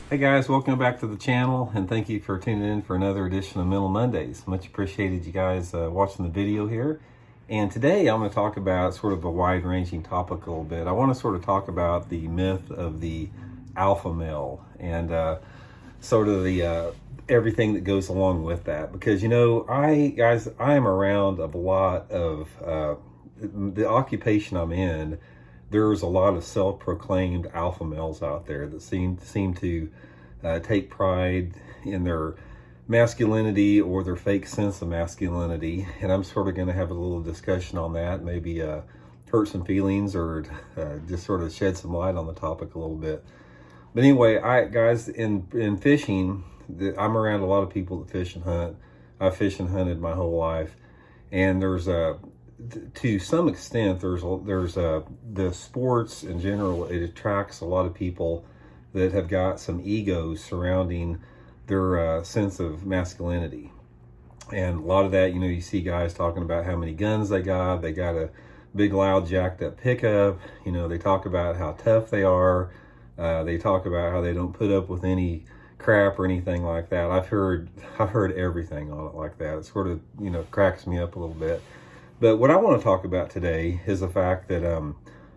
Hey guys, welcome back to the channel and thank you for tuning in for another edition of Mental Mondays. Much appreciated you guys watching the video here. And today I'm going to talk about sort of a wide-ranging topic a little bit. I want to sort of talk about the myth of the alpha male and sort of the everything that goes along with that. Because I am around a lot of the occupation I'm in. There's a lot of self-proclaimed alpha males out there that seem to take pride in their masculinity or their fake sense of masculinity, and I'm sort of going to have a little discussion on that, maybe hurt some feelings or just sort of shed some light on the topic a little bit. But anyway, guys, in fishing, I'm around a lot of people that fish and hunt. I've fished and hunted my whole life, and there's to some extent, there's the sports in general, it attracts a lot of people that have got some egos surrounding their sense of masculinity. And a lot of that, you see guys talking about how many guns they got a big, loud, jacked up pickup. They talk about how tough they are. They talk about how they don't put up with any crap or anything like that. I've heard everything on it like that. It sort of, cracks me up a little bit. But what I want to talk about today is the fact that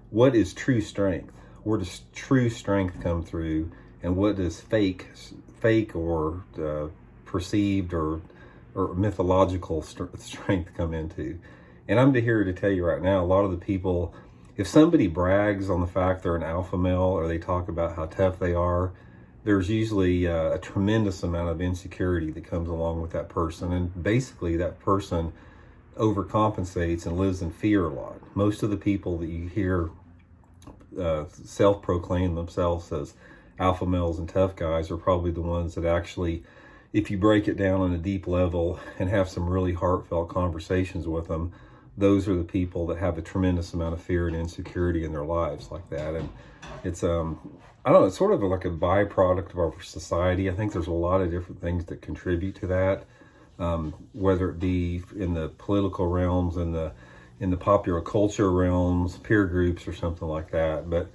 what is true strength? Where does true strength come through, and what does fake or perceived or mythological strength come into? And I'm here to tell you right now, a lot of the people, if somebody brags on the fact they're an alpha male or they talk about how tough they are, there's usually a tremendous amount of insecurity that comes along with that person, and basically that person overcompensates and lives in fear a lot. Most of the people that you hear self-proclaim themselves as alpha males and tough guys are probably the ones that actually, if you break it down on a deep level and have some really heartfelt conversations with them, those are the people that have a tremendous amount of fear and insecurity in their lives like that. And it's I don't know, it's sort of like a byproduct of our society. I think there's a lot of different things that contribute to that. Whether it be in the political realms and in the popular culture realms, peer groups, or something like that. But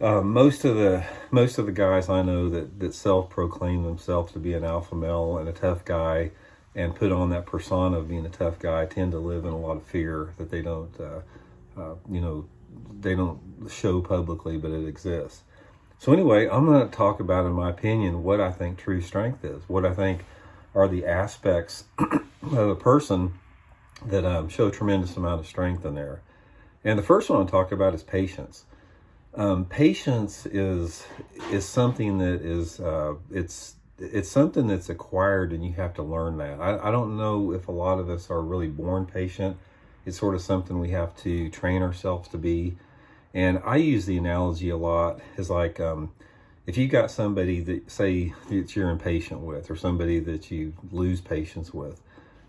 most of the guys I know that self-proclaim themselves to be an alpha male and a tough guy, and put on that persona of being a tough guy, tend to live in a lot of fear that they don't show publicly, but it exists. So anyway, I'm going to talk about, in my opinion, what I think true strength is, what I think are the aspects of a person that show a tremendous amount of strength in there. And the first one I'm talking about is patience. Patience is something that is it's something that's acquired, and you have to learn that. I don't know if a lot of us are really born patient. It's sort of something we have to train ourselves to be. And I use the analogy a lot as like, if you got somebody that, say, that you're impatient with, or somebody that you lose patience with,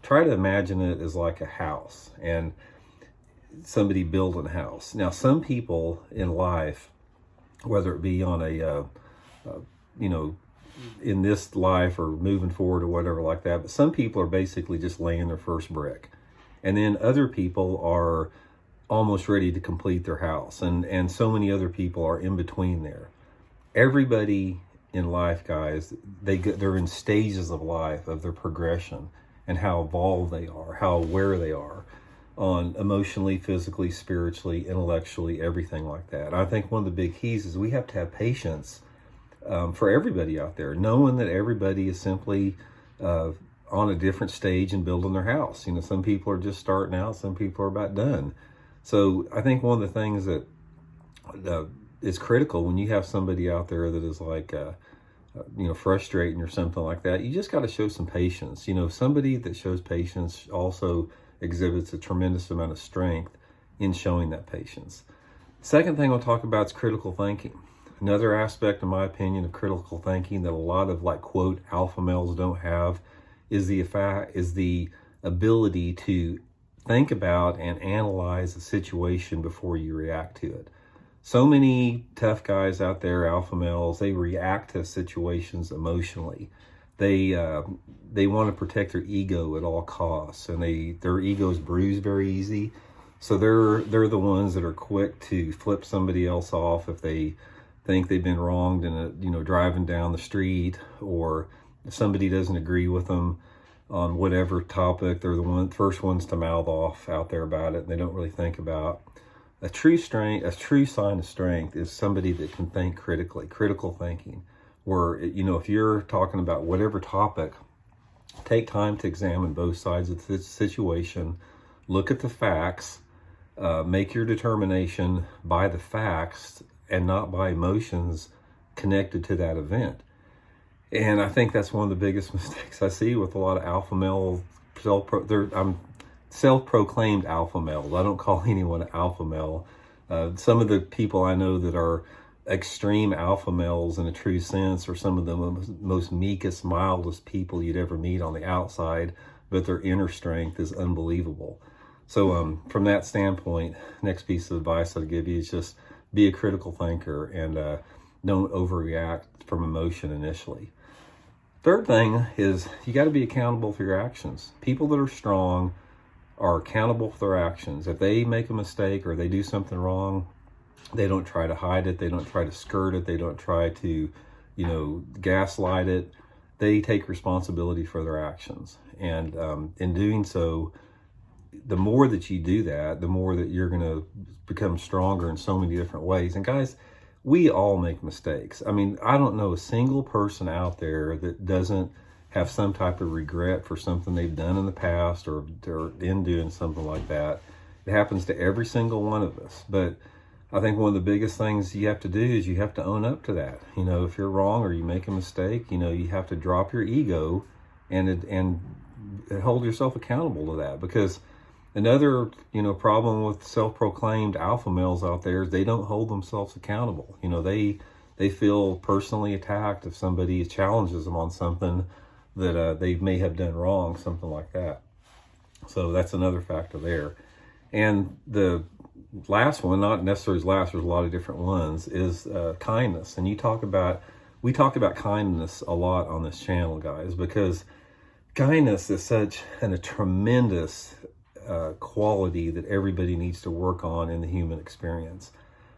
try to imagine it as like a house and somebody building a house. Now, some people in life, whether it be on in this life or moving forward or whatever like that, but some people are basically just laying their first brick. And then other people are almost ready to complete their house. And so many other people are in between there. Everybody in life, guys, they're in stages of life, of their progression, and how evolved they are, how aware they are on emotionally, physically, spiritually, intellectually, everything like that. I think one of the big keys is we have to have patience for everybody out there, knowing that everybody is simply on a different stage in building their house. Some people are just starting out, some people are about done. So I think one of the things that is critical when you have somebody out there that is like, frustrating or something like that, you just got to show some patience. Somebody that shows patience also exhibits a tremendous amount of strength in showing that patience. Second thing I'll talk about is critical thinking. Another aspect, in my opinion, of critical thinking that a lot of, like, quote, alpha males don't have is the ability to think about and analyze a situation before you react to it. So many tough guys out there, alpha males, they react to situations emotionally. They want to protect their ego at all costs, and their ego is bruised very easy. So they're the ones that are quick to flip somebody else off if they think they've been wronged in a, driving down the street, or if somebody doesn't agree with them on whatever topic, they're the first ones to mouth off out there about it. And they don't really think about a true sign of strength is somebody that can think critically, critical thinking, where, if you're talking about whatever topic, take time to examine both sides of the situation, look at the facts, make your determination by the facts and not by emotions connected to that event. And I think that's one of the biggest mistakes I see with a lot of alpha male, self-proclaimed alpha males. I don't call anyone alpha male. Some of the people I know that are extreme alpha males in a true sense are some of the most meekest, mildest people you'd ever meet on the outside, but their inner strength is unbelievable. So from that standpoint, next piece of advice I'd give you is just be a critical thinker and don't overreact from emotion initially. Third thing is you got to be accountable for your actions. People that are strong are accountable for their actions. If they make a mistake or they do something wrong, they don't try to hide it. They don't try to skirt it. They don't try to, gaslight it. They take responsibility for their actions. And in doing so, the more that you do that, the more that you're going to become stronger in so many different ways. And guys, we all make mistakes. I mean, I don't know a single person out there that doesn't have some type of regret for something they've done in the past or in doing something like that. It happens to every single one of us. But I think one of the biggest things you have to do is you have to own up to that. If you're wrong or you make a mistake, you have to drop your ego and hold yourself accountable to that. Because another, problem with self-proclaimed alpha males out there is they don't hold themselves accountable. They feel personally attacked if somebody challenges them on something that they may have done wrong, something like that. So that's another factor there. And the last one, not necessarily last, there's a lot of different ones, is kindness. And we talk about kindness a lot on this channel, guys, because kindness is such a tremendous quality that everybody needs to work on in the human experience.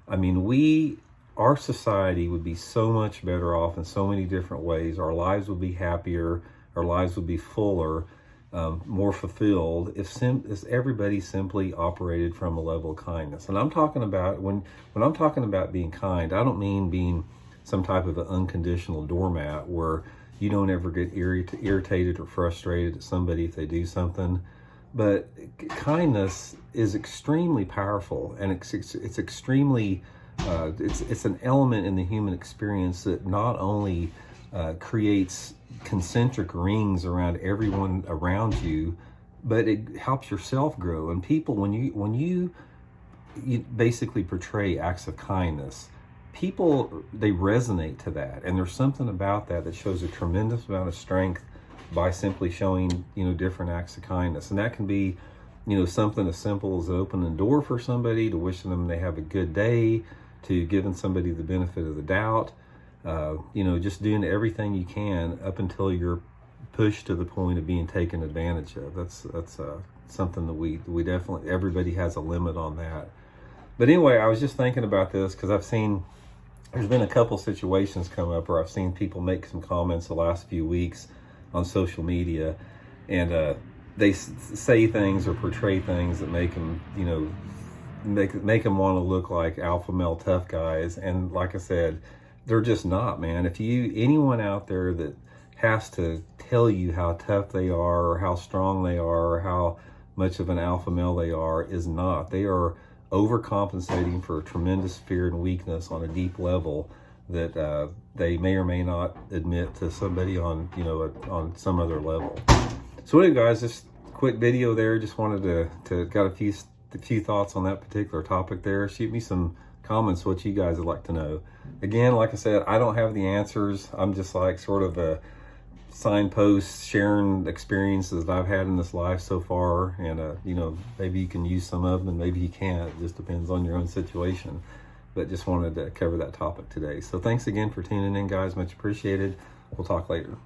I mean, our society would be so much better off in so many different ways. Our lives would be happier. Our lives would be fuller, more fulfilled if everybody simply operated from a level of kindness. And I'm talking about, when I'm talking about being kind, I don't mean being some type of an unconditional doormat where you don't ever get irritated or frustrated at somebody if they do something. But kindness is extremely powerful, and it's extremely it's an element in the human experience that not only creates concentric rings around everyone around you, but it helps yourself grow. And people, when you basically portray acts of kindness, people, they resonate to that, and there's something about that shows a tremendous amount of strength by simply showing, different acts of kindness. And that can be, something as simple as opening a door for somebody, to wishing them they have a good day, to giving somebody the benefit of the doubt, just doing everything you can up until you're pushed to the point of being taken advantage of. That's something that we definitely, everybody has a limit on that. But anyway, I was just thinking about this because there's been a couple situations come up where I've seen people make some comments the last few weeks on social media, and they say things or portray things that make them, make them want to look like alpha male tough guys. And like I said, they're just not, man. Anyone out there that has to tell you how tough they are or how strong they are or how much of an alpha male they are is not. They are overcompensating for a tremendous fear and weakness on a deep level that they may or may not admit to somebody on, on some other level. So anyway, guys, just quick video there. Just wanted to got a few thoughts on that particular topic there. Shoot me some comments what you guys would like to know. Again, like I said, I don't have the answers. I'm just like sort of a signpost sharing experiences that I've had in this life so far, and maybe you can use some of them and maybe you can't. It just depends on your own situation. But just wanted to cover that topic today. So thanks again for tuning in, guys. Much appreciated. We'll talk later.